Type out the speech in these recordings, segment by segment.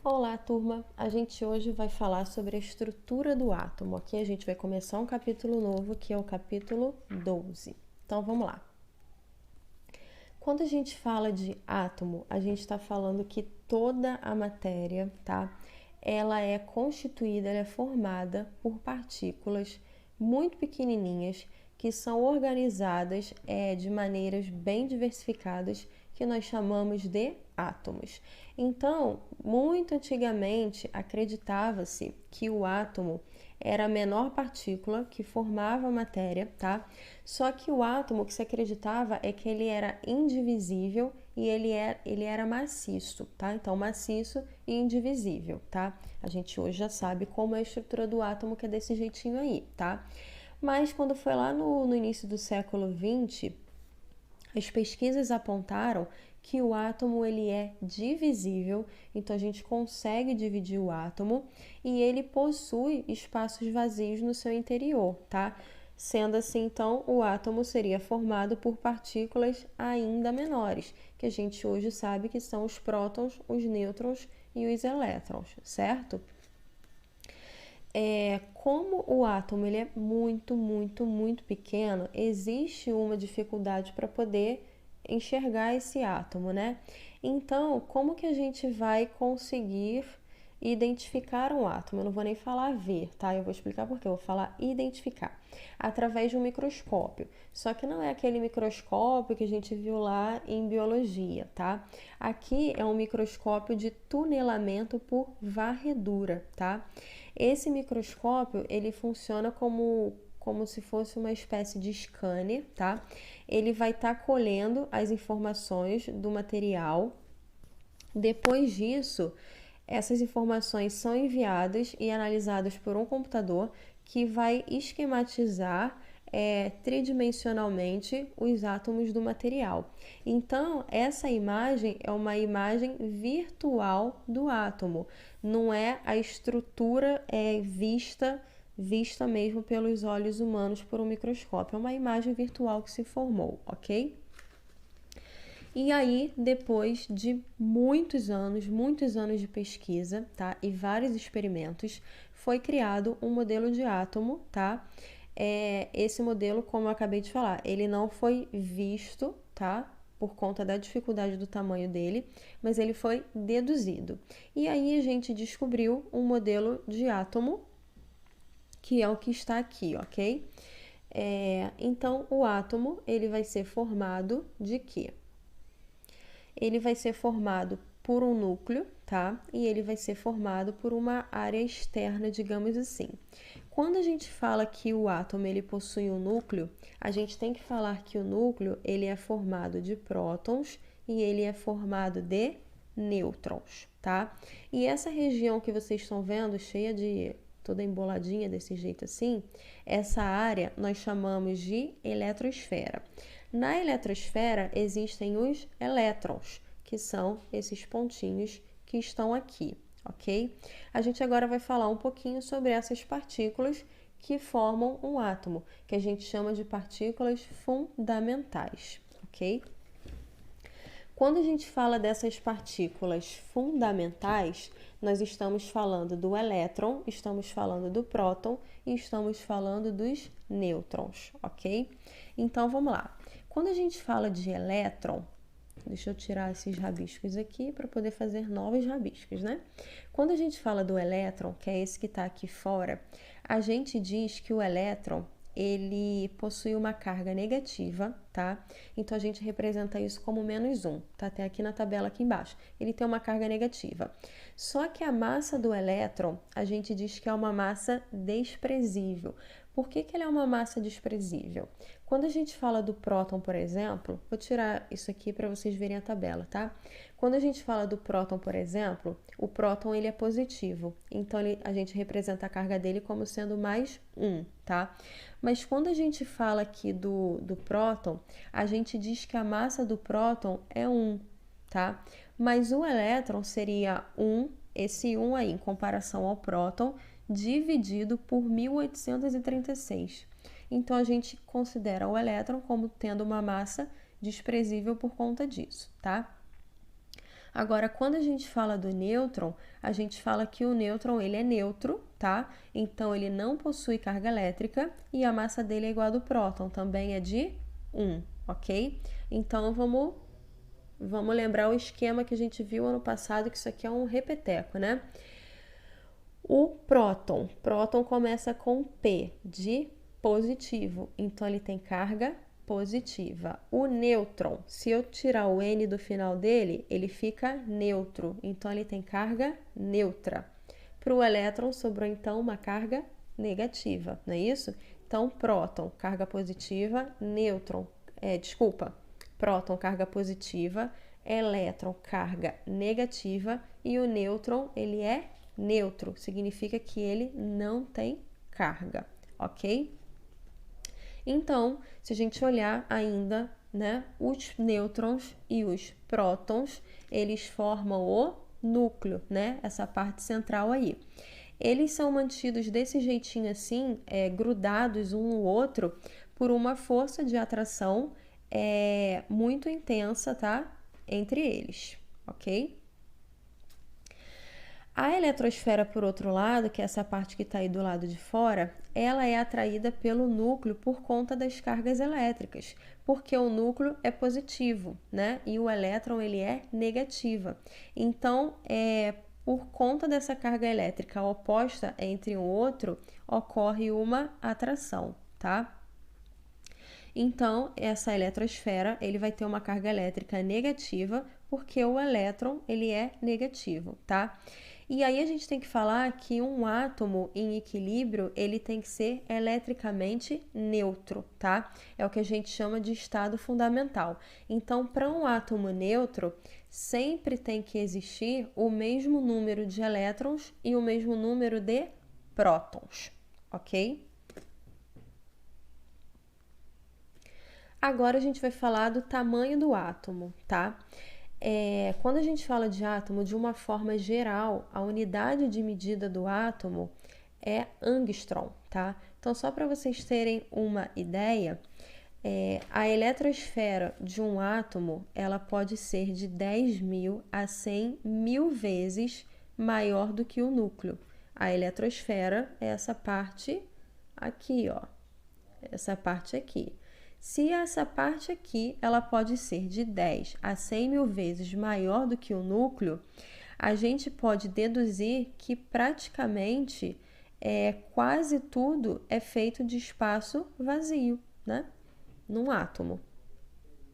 Olá, turma! A gente hoje vai falar sobre a estrutura do átomo. Aqui a gente vai começar um capítulo novo, que é o capítulo 12. Então, vamos lá. Quando a gente fala de átomo, a gente está falando que toda a matéria, tá? Ela é constituída, ela é formada por partículas muito pequenininhas que são organizadas de maneiras bem diversificadas que nós chamamos de átomos. Então, muito antigamente acreditava-se que o átomo era a menor partícula que formava a matéria, tá? Só que o átomo que se acreditava é que ele era indivisível e ele era maciço, tá? Então, maciço e indivisível, tá? A gente hoje já sabe como é a estrutura do átomo, que é desse jeitinho aí, tá? Mas quando foi lá no início do século XX, as pesquisas apontaram que o átomo ele é divisível, então a gente consegue dividir o átomo e ele possui espaços vazios no seu interior, tá? Sendo assim, então, o átomo seria formado por partículas ainda menores, que a gente hoje sabe que são os prótons, os nêutrons e os elétrons, certo? Como o átomo ele é muito pequeno, existe uma dificuldade para poder enxergar esse átomo, né? Então, como que a gente vai conseguir identificar um átomo? Eu não vou nem falar ver, tá? Eu vou explicar por quê. Eu vou falar identificar. Através de um microscópio. Só que não é aquele microscópio que a gente viu lá em biologia, tá? Aqui é um microscópio de tunelamento por varredura, tá? Esse microscópio, ele funciona como se fosse uma espécie de scanner, tá? Ele vai estar colhendo as informações do material. Depois disso, essas informações são enviadas e analisadas por um computador que vai esquematizar tridimensionalmente os átomos do material. Então, essa imagem é uma imagem virtual do átomo, não é a estrutura vista mesmo pelos olhos humanos por um microscópio, é uma imagem virtual que se formou, ok? E aí, depois de muitos anos de pesquisa, tá? E vários experimentos, foi criado um modelo de átomo, tá? Esse modelo, como eu acabei de falar, ele não foi visto, tá? Por conta da dificuldade do tamanho dele, mas ele foi deduzido. E aí a gente descobriu um modelo de átomo, que é o que está aqui, ok? Então, o átomo, ele vai ser formado de quê? Ele vai ser formado por um núcleo, tá? E ele vai ser formado por uma área externa, digamos assim. Quando a gente fala que o átomo ele possui um núcleo, a gente tem que falar que o núcleo ele é formado de prótons e ele é formado de nêutrons, tá? E essa região que vocês estão vendo, cheia de toda emboladinha desse jeito assim, essa área nós chamamos de eletrosfera. Na eletrosfera existem os elétrons, que são esses pontinhos que estão aqui, ok? A gente agora vai falar um pouquinho sobre essas partículas que formam um átomo, que a gente chama de partículas fundamentais, ok? Quando a gente fala dessas partículas fundamentais, nós estamos falando do elétron, estamos falando do próton e estamos falando dos nêutrons, ok? Então vamos lá. Quando a gente fala de elétron, deixa eu tirar esses rabiscos aqui para poder fazer novos rabiscos, né? Quando a gente fala do elétron, que é esse que está aqui fora, a gente diz que o elétron ele possui uma carga negativa, tá? Então a gente representa isso como -1, tá até aqui na tabela aqui embaixo. Ele tem uma carga negativa. Só que a massa do elétron, a gente diz que é uma massa desprezível. Por que ele é uma massa desprezível? Quando a gente fala do próton, por exemplo, vou tirar isso aqui para vocês verem a tabela, tá? Quando a gente fala do próton, por exemplo, o próton ele é positivo, então a gente representa a carga dele como sendo +1, tá? Mas quando a gente fala aqui do próton, a gente diz que a massa do próton é 1, tá? Mas o elétron seria 1, esse 1 aí, em comparação ao próton, dividido por 1836. Então, a gente considera o elétron como tendo uma massa desprezível por conta disso, tá? Agora, quando a gente fala do nêutron, a gente fala que o nêutron ele é neutro, tá? Então, ele não possui carga elétrica e a massa dele é igual a do próton, também é de 1, ok? Então, vamos lembrar o esquema que a gente viu ano passado, que isso aqui é um repeteco, né? O próton começa com P, de positivo, então ele tem carga positiva. O nêutron, se eu tirar o N do final dele, ele fica neutro, então ele tem carga neutra. Para o elétron sobrou então uma carga negativa, não é isso? Então, próton, carga positiva, próton, carga positiva, elétron, carga negativa e o nêutron, ele é neutro, significa que ele não tem carga, ok? Então, se a gente olhar ainda, né, os nêutrons e os prótons, eles formam o núcleo, né, essa parte central aí. Eles são mantidos desse jeitinho assim, grudados um no outro, por uma força de atração muito intensa, tá? Entre eles, ok? A eletrosfera, por outro lado, que é essa parte que está aí do lado de fora, ela é atraída pelo núcleo por conta das cargas elétricas, porque o núcleo é positivo, né? E o elétron, ele é negativa. Então, por conta dessa carga elétrica oposta entre um outro, ocorre uma atração, tá? Então, essa eletrosfera, ele vai ter uma carga elétrica negativa, porque o elétron, ele é negativo, tá? E aí a gente tem que falar que um átomo em equilíbrio, ele tem que ser eletricamente neutro, tá? É o que a gente chama de estado fundamental. Então, para um átomo neutro, sempre tem que existir o mesmo número de elétrons e o mesmo número de prótons, ok? Agora a gente vai falar do tamanho do átomo, tá? Quando a gente fala de átomo, de uma forma geral, a unidade de medida do átomo é angstrom, tá? Então, só para vocês terem uma ideia, a eletrosfera de um átomo, ela pode ser de 10.000 a 100.000 vezes maior do que o núcleo. A eletrosfera é essa parte aqui, ó. Essa parte aqui. Se essa parte aqui, ela pode ser de 10 a 100.000 vezes maior do que o núcleo, a gente pode deduzir que praticamente quase tudo é feito de espaço vazio, né? Num átomo,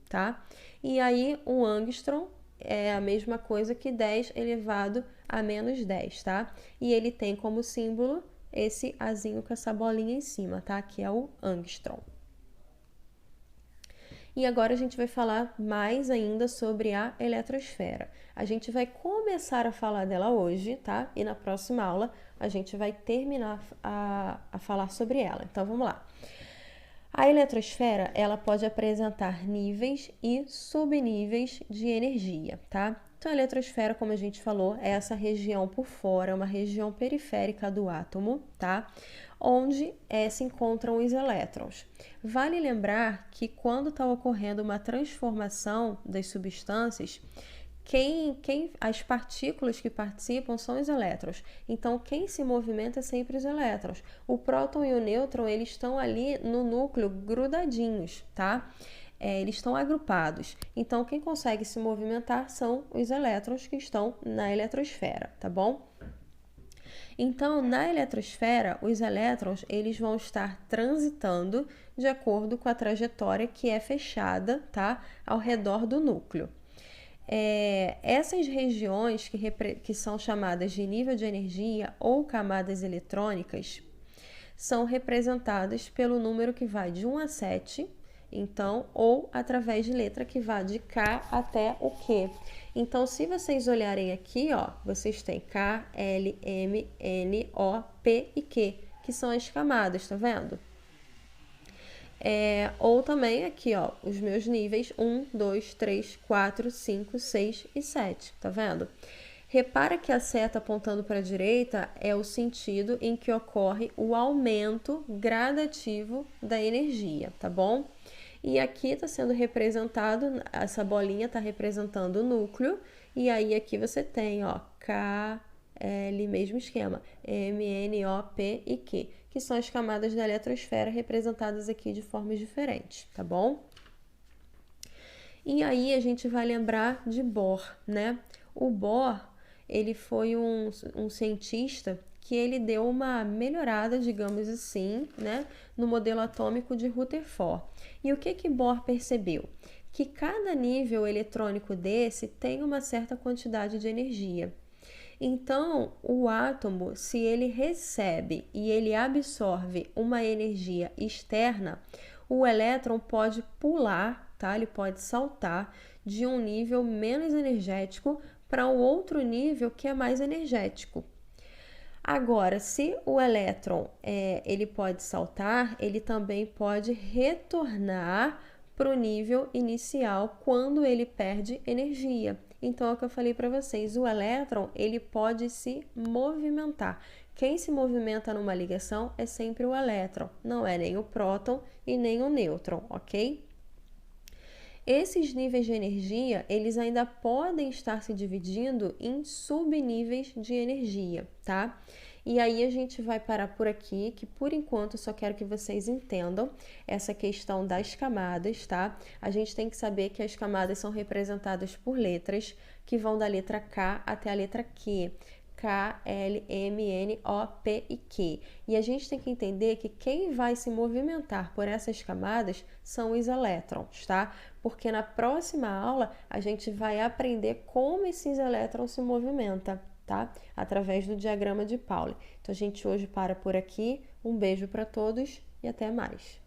tá? E aí, um angstrom é a mesma coisa que 10 elevado a menos 10, tá? E ele tem como símbolo esse azinho com essa bolinha em cima, tá? Que é o angstrom. E agora a gente vai falar mais ainda sobre a eletrosfera. A gente vai começar a falar dela hoje, tá? E na próxima aula a gente vai terminar a falar sobre ela. Então vamos lá. A eletrosfera, ela pode apresentar níveis e subníveis de energia, tá? Então, a eletrosfera, como a gente falou, é essa região por fora, uma região periférica do átomo, tá? Onde se encontram os elétrons. Vale lembrar que quando está ocorrendo uma transformação das substâncias, as partículas que participam são os elétrons. Então, quem se movimenta é sempre os elétrons. O próton e o nêutron, eles estão ali no núcleo grudadinhos, tá? Eles estão agrupados. Então, quem consegue se movimentar são os elétrons que estão na eletrosfera, tá bom? Então, na eletrosfera, os elétrons eles vão estar transitando de acordo com a trajetória que é fechada, tá? Ao redor do núcleo. Essas regiões que são chamadas de nível de energia ou camadas eletrônicas são representadas pelo número que vai de 1 a 7, então, ou através de letra que vai de K até o Q. Então, se vocês olharem aqui, ó, vocês têm K, L, M, N, O, P e Q, que são as camadas, tá vendo? Ou também aqui, ó, os meus níveis 1, 2, 3, 4, 5, 6 e 7, tá vendo? Repara que a seta apontando para a direita é o sentido em que ocorre o aumento gradativo da energia, tá bom? E aqui está sendo representado, essa bolinha está representando o núcleo E aí aqui você tem, ó, K, L, mesmo esquema, M, N, O, P e Q, que são as camadas da eletrosfera representadas aqui de formas diferentes, tá bom? E aí a gente vai lembrar de Bohr, né? O Bohr, ele foi um cientista que ele deu uma melhorada, digamos assim, né, no modelo atômico de Rutherford. E o que Bohr percebeu? Que cada nível eletrônico desse tem uma certa quantidade de energia. Então, o átomo, se ele recebe e ele absorve uma energia externa, o elétron pode pular, tá? Ele pode saltar de um nível menos energético para um outro nível que é mais energético. Agora, se o elétron ele pode saltar, ele também pode retornar para o nível inicial quando ele perde energia. Então, é o que eu falei para vocês, o elétron ele pode se movimentar. Quem se movimenta numa ligação é sempre o elétron, não é nem o próton e nem o nêutron, ok? Esses níveis de energia, eles ainda podem estar se dividindo em subníveis de energia, tá? E aí a gente vai parar por aqui, que por enquanto eu só quero que vocês entendam essa questão das camadas, tá? A gente tem que saber que as camadas são representadas por letras, que vão da letra K até a letra Q. K, L, M, N, O, P e Q. E a gente tem que entender que quem vai se movimentar por essas camadas são os elétrons, tá? Porque na próxima aula a gente vai aprender como esses elétrons se movimentam, tá? Através do diagrama de Pauli. Então a gente hoje para por aqui. Um beijo para todos e até mais.